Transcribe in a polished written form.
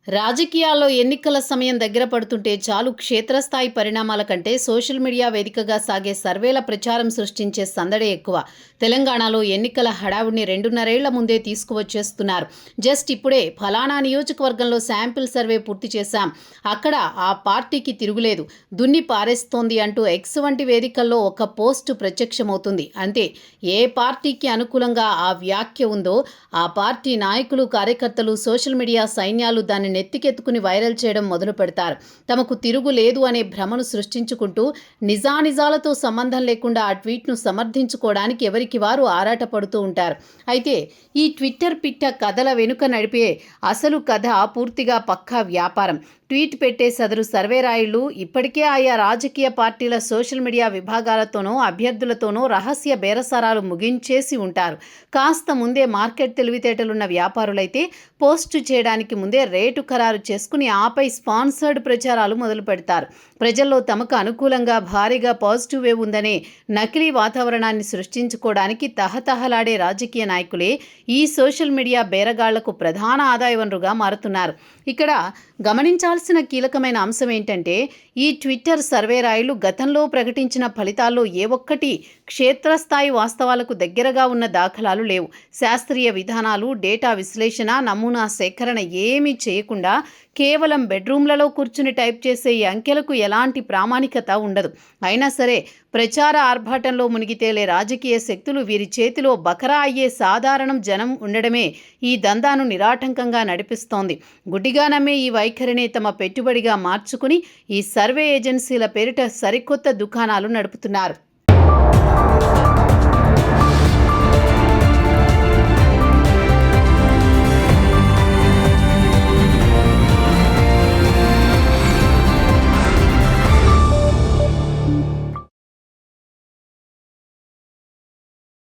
రాజకీయాల్లో ఎన్నికల సమయం దగ్గర పడుతుంటే చాలు క్షేత్రస్థాయి పరిణామాల కంటే సోషల్ మీడియా వేదికగా సాగే సర్వేల ప్రచారం సృష్టించే సందడే ఎక్కువ. తెలంగాణలో ఎన్నికల హడావుడిని 2.5 ఏళ్ల ముందే తీసుకువచ్చేస్తున్నారు. జస్ట్ ఇప్పుడే ఫలానా నియోజకవర్గంలో శాంపిల్ సర్వే పూర్తి చేశాం, అక్కడ ఆ పార్టీకి తిరుగులేదు, దున్ని పారేస్తోంది అంటూ ఎక్స్ వంటి వేదికల్లో ఒక పోస్టు ప్రత్యక్షమవుతుంది. అంతే, ఏ పార్టీకి అనుకూలంగా ఆ వ్యాఖ్య ఉందో ఆ పార్టీ నాయకులు, కార్యకర్తలు, సోషల్ మీడియా సైన్యాలు దాన్ని నెత్తికెత్తుకుని వైరల్ చేయడం మొదలు పెడతారు. తమకు తిరుగు లేదు అనే భ్రమను సృష్టించుకుంటూ నిజానిజాలతో సంబంధం లేకుండా ఆ ట్వీట్ను సమర్థించుకోవడానికి ఎవరికి వారు ఆరాటపడుతూ ఉంటారు. అయితే ఈ ట్విట్టర్ పిట్ట కథల వెనుక నడిపే అసలు కథ పూర్తిగా పక్కా వ్యాపారం. ట్వీట్ పెట్టే సదరు సర్వేరాయుళ్లు ఇప్పటికే ఆయా రాజకీయ పార్టీల సోషల్ మీడియా విభాగాలతోనో అభ్యర్థులతోనో రహస్య బేరసారాలు ముగించేసి ఉంటారు. కాస్త ముందే మార్కెట్ తెలివితేటలున్న వ్యాపారులైతే పోస్టు చేయడానికి ముందే రేటు ఖరారు చేసుకుని ఆపై స్పాన్సర్డ్ ప్రచారాలు మొదలు పెడతారు. ప్రజల్లో తమకు అనుకూలంగా భారీగా పాజిటివ్ వేవ్ ఉందనే నకిలీ వాతావరణాన్ని సృష్టించుకోవడానికి తహతహలాడే రాజకీయ నాయకులే ఈ సోషల్ మీడియా బేరగాళ్లకు ప్రధాన ఆదాయ వనరుగా మారుతున్నారు. ఇక్కడ గమనించాల్సిన కీలకమైన అంశం ఏంటంటే, ఈ ట్విట్టర్ సర్వేరాయులు గతంలో ప్రకటించిన ఫలితాల్లో ఏ ఒక్కటి క్షేత్రస్థాయి వాస్తవాలకు దగ్గరగా ఉన్న దాఖలాలు లేవు. శాస్త్రీయ విధానాలు, డేటా విశ్లేషణ, నమూనా సేకరణ ఏమీ చేయకుండా కేవలం బెడ్రూమ్లలో కూర్చుని టైప్ చేసే ఈ అంకెలకు ఎలాంటి ప్రామాణికత ఉండదు. అయినా సరే ప్రచార ఆర్భాటంలో మునిగి తేలే రాజకీయ శక్తులు వీరి చేతిలో బకరా అయ్యే సాధారణం జనం ఉండడమే ఈ దందాను నిరాటంకంగా నడిపిస్తోంది. గుడ్డిగా నమ్మే ఈ వైఖరిని తమ పెట్టుబడిగా మార్చుకుని ఈ సర్వే ఏజెన్సీల పేరిట సరికొత్త దుకాణాలు నడుపుతున్నారు.